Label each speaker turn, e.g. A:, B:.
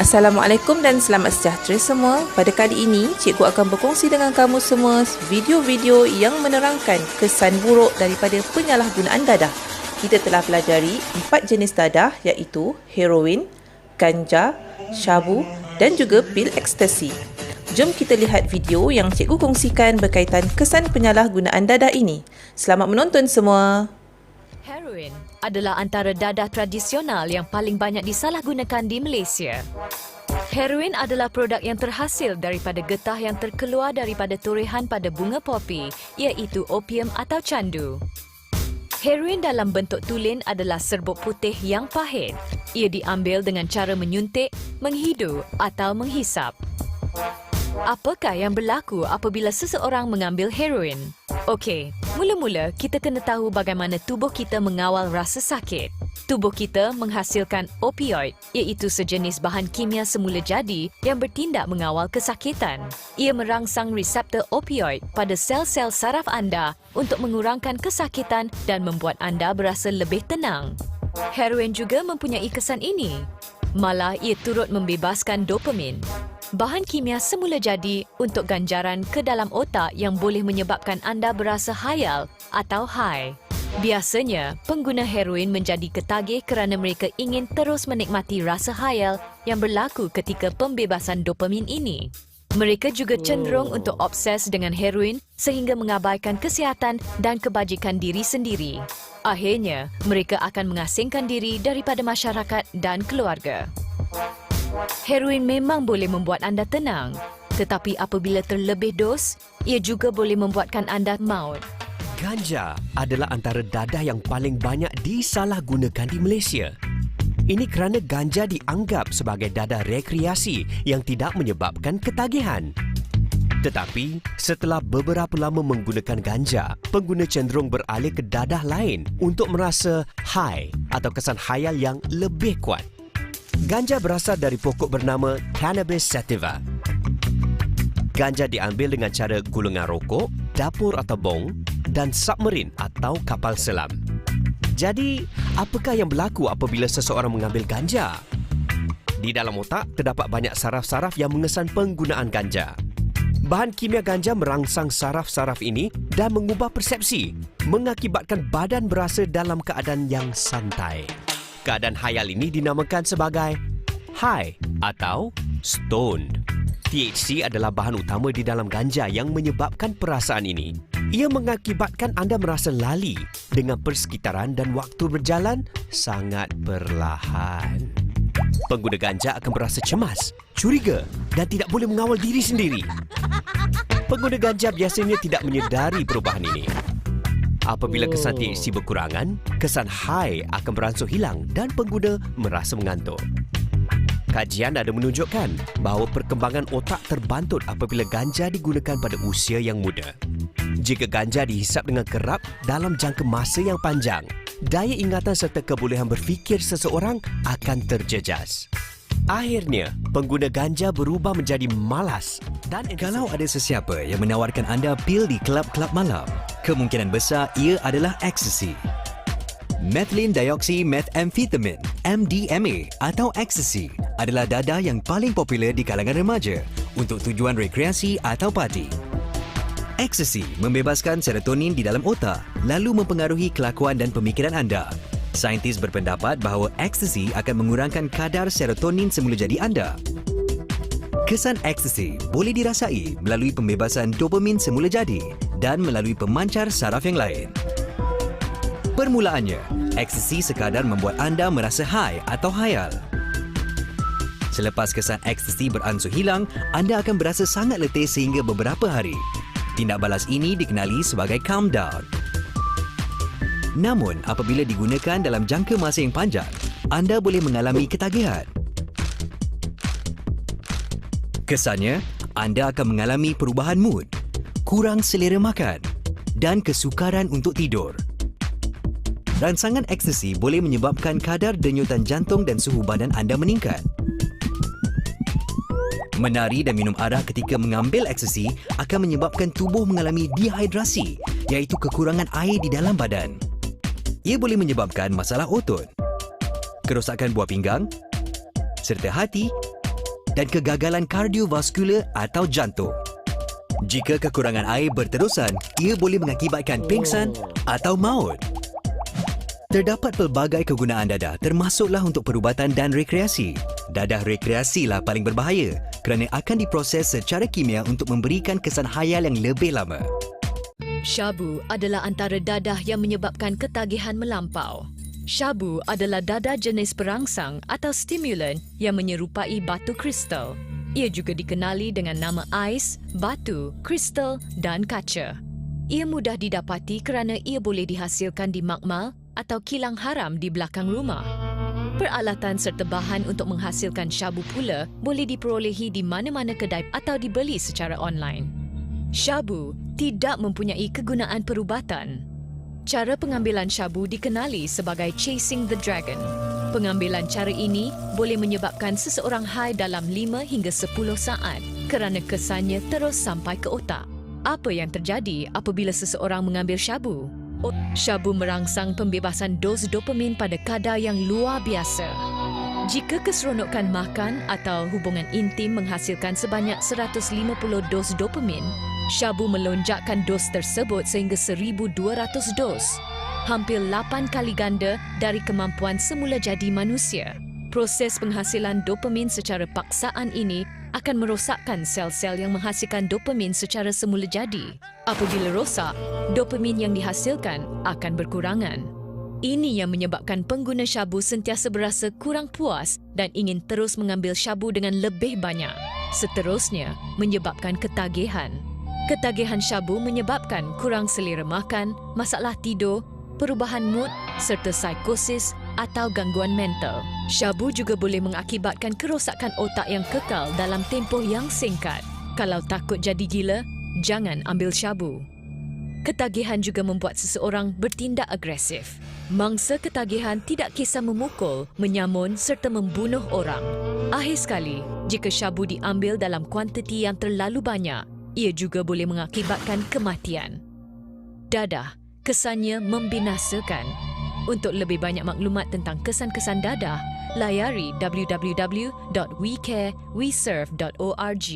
A: Assalamualaikum dan selamat sejahtera semua. Pada kali ini, cikgu akan berkongsi dengan kamu semua video-video yang menerangkan kesan buruk daripada penyalahgunaan dadah. Kita telah pelajari 4 jenis dadah iaitu heroin, ganja, syabu dan juga pil ekstasi. Jom kita lihat video yang cikgu kongsikan berkaitan kesan penyalahgunaan dadah ini. Selamat menonton semua.
B: Heroin adalah antara dadah tradisional yang paling banyak disalahgunakan di Malaysia. Heroin adalah produk yang terhasil daripada getah yang terkeluar daripada torehan pada bunga popi, iaitu opium atau candu. Heroin dalam bentuk tulen adalah serbuk putih yang pahit. Ia diambil dengan cara menyuntik, menghidu atau menghisap. Apakah yang berlaku apabila seseorang mengambil heroin? Okey, mula-mula kita kena tahu bagaimana tubuh kita mengawal rasa sakit. Tubuh kita menghasilkan opioid, iaitu sejenis bahan kimia semula jadi yang bertindak mengawal kesakitan. Ia merangsang reseptor opioid pada sel-sel saraf anda untuk mengurangkan kesakitan dan membuat anda berasa lebih tenang. Heroin juga mempunyai kesan ini. Malah ia turut membebaskan dopamin, bahan kimia semula jadi untuk ganjaran ke dalam otak yang boleh menyebabkan anda berasa hayal atau high. Biasanya, pengguna heroin menjadi ketagih kerana mereka ingin terus menikmati rasa hayal yang berlaku ketika pembebasan dopamin ini. Mereka juga cenderung untuk obses dengan heroin sehingga mengabaikan kesihatan dan kebajikan diri sendiri. Akhirnya, mereka akan mengasingkan diri daripada masyarakat dan keluarga. Heroin memang boleh membuat anda tenang, tetapi apabila terlebih dos, ia juga boleh membuatkan anda maut.
C: Ganja adalah antara dadah yang paling banyak disalahgunakan di Malaysia. Ini kerana ganja dianggap sebagai dadah rekreasi yang tidak menyebabkan ketagihan. Tetapi, setelah beberapa lama menggunakan ganja, pengguna cenderung beralih ke dadah lain untuk merasa high atau kesan khayal yang lebih kuat. Ganja berasal dari pokok bernama Cannabis sativa. Ganja diambil dengan cara gulungan rokok, dapur atau bong dan submarin atau kapal selam. Jadi, apakah yang berlaku apabila seseorang mengambil ganja? Di dalam otak terdapat banyak saraf-saraf yang mengesan penggunaan ganja. Bahan kimia ganja merangsang saraf-saraf ini dan mengubah persepsi, mengakibatkan badan berasa dalam keadaan yang santai. Keadaan khayal ini dinamakan sebagai high atau stoned. THC adalah bahan utama di dalam ganja yang menyebabkan perasaan ini. Ia mengakibatkan anda merasa lali dengan persekitaran dan waktu berjalan sangat perlahan. Pengguna ganja akan berasa cemas, curiga dan tidak boleh mengawal diri sendiri. Pengguna ganja biasanya tidak menyedari perubahan ini. Apabila kesan THC berkurangan, kesan high akan beransur hilang dan pengguna merasa mengantuk. Kajian ada menunjukkan bahawa perkembangan otak terbantut apabila ganja digunakan pada usia yang muda. Jika ganja dihisap dengan kerap dalam jangka masa yang panjang, daya ingatan serta kebolehan berfikir seseorang akan terjejas. Akhirnya, pengguna ganja berubah menjadi malas dan
D: kalau ada sesiapa yang menawarkan anda pil di kelab-kelab malam, kemungkinan besar ia adalah ecstasy. Methylene dioxymethamphetamine (MDMA) atau ecstasy adalah dadah yang paling popular di kalangan remaja untuk tujuan rekreasi atau parti. Ecstasy membebaskan serotonin di dalam otak lalu mempengaruhi kelakuan dan pemikiran anda. Saintis berpendapat bahawa ecstasy akan mengurangkan kadar serotonin semula jadi anda. Kesan ecstasy boleh dirasai melalui pembebasan dopamin semula jadi dan melalui pemancar saraf yang lain. Permulaannya, ecstasy sekadar membuat anda merasa high atau khayal. Selepas kesan ecstasy beransur hilang, anda akan berasa sangat letih sehingga beberapa hari. Tindak balas ini dikenali sebagai calm down. Namun, apabila digunakan dalam jangka masa yang panjang, anda boleh mengalami ketagihan. Kesannya, anda akan mengalami perubahan mood, kurang selera makan dan kesukaran untuk tidur. Rangsangan ecstasy boleh menyebabkan kadar denyutan jantung dan suhu badan anda meningkat. Menari dan minum arak ketika mengambil ecstasy akan menyebabkan tubuh mengalami dehidrasi, iaitu kekurangan air di dalam badan. Ia boleh menyebabkan masalah otot, kerosakan buah pinggang, serta hati dan kegagalan kardiovaskular atau jantung. Jika kekurangan air berterusan, ia boleh mengakibatkan pingsan atau maut. Terdapat pelbagai kegunaan dadah termasuklah untuk perubatan dan rekreasi. Dadah rekreasi lah paling berbahaya kerana akan diproses secara kimia untuk memberikan kesan hayal yang lebih lama.
B: Syabu adalah antara dadah yang menyebabkan ketagihan melampau. Syabu adalah dadah jenis perangsang atau stimulan yang menyerupai batu kristal. Ia juga dikenali dengan nama ais, batu, kristal dan kaca. Ia mudah didapati kerana ia boleh dihasilkan di makmal atau kilang haram di belakang rumah. Peralatan serta bahan untuk menghasilkan syabu pula boleh diperolehi di mana-mana kedai atau dibeli secara online. Syabu tidak mempunyai kegunaan perubatan. Cara pengambilan syabu dikenali sebagai chasing the dragon. Pengambilan cara ini boleh menyebabkan seseorang high dalam 5 hingga 10 saat kerana kesannya terus sampai ke otak. Apa yang terjadi apabila seseorang mengambil syabu? Syabu merangsang pembebasan dos dopamin pada kadar yang luar biasa. Jika keseronokan makan atau hubungan intim menghasilkan sebanyak 150 dos dopamin, syabu melonjakkan dos tersebut sehingga 1,200 dos. Hampir 8 kali ganda dari kemampuan semula jadi manusia. Proses penghasilan dopamin secara paksaan ini akan merosakkan sel-sel yang menghasilkan dopamin secara semula jadi. Apabila rosak, dopamin yang dihasilkan akan berkurangan. Ini yang menyebabkan pengguna syabu sentiasa berasa kurang puas dan ingin terus mengambil syabu dengan lebih banyak. Seterusnya, menyebabkan ketagihan. Ketagihan syabu menyebabkan kurang selera makan, masalah tidur, perubahan mood serta psikosis atau gangguan mental. Syabu juga boleh mengakibatkan kerosakan otak yang kekal dalam tempoh yang singkat. Kalau takut jadi gila, jangan ambil syabu. Ketagihan juga membuat seseorang bertindak agresif. Mangsa ketagihan tidak kisah memukul, menyamun serta membunuh orang. Akhir sekali, jika syabu diambil dalam kuantiti yang terlalu banyak, ia juga boleh mengakibatkan kematian. Dadah kesannya membinasakan. Untuk lebih banyak maklumat tentang kesan-kesan dadah, layari www.wecareweserve.org.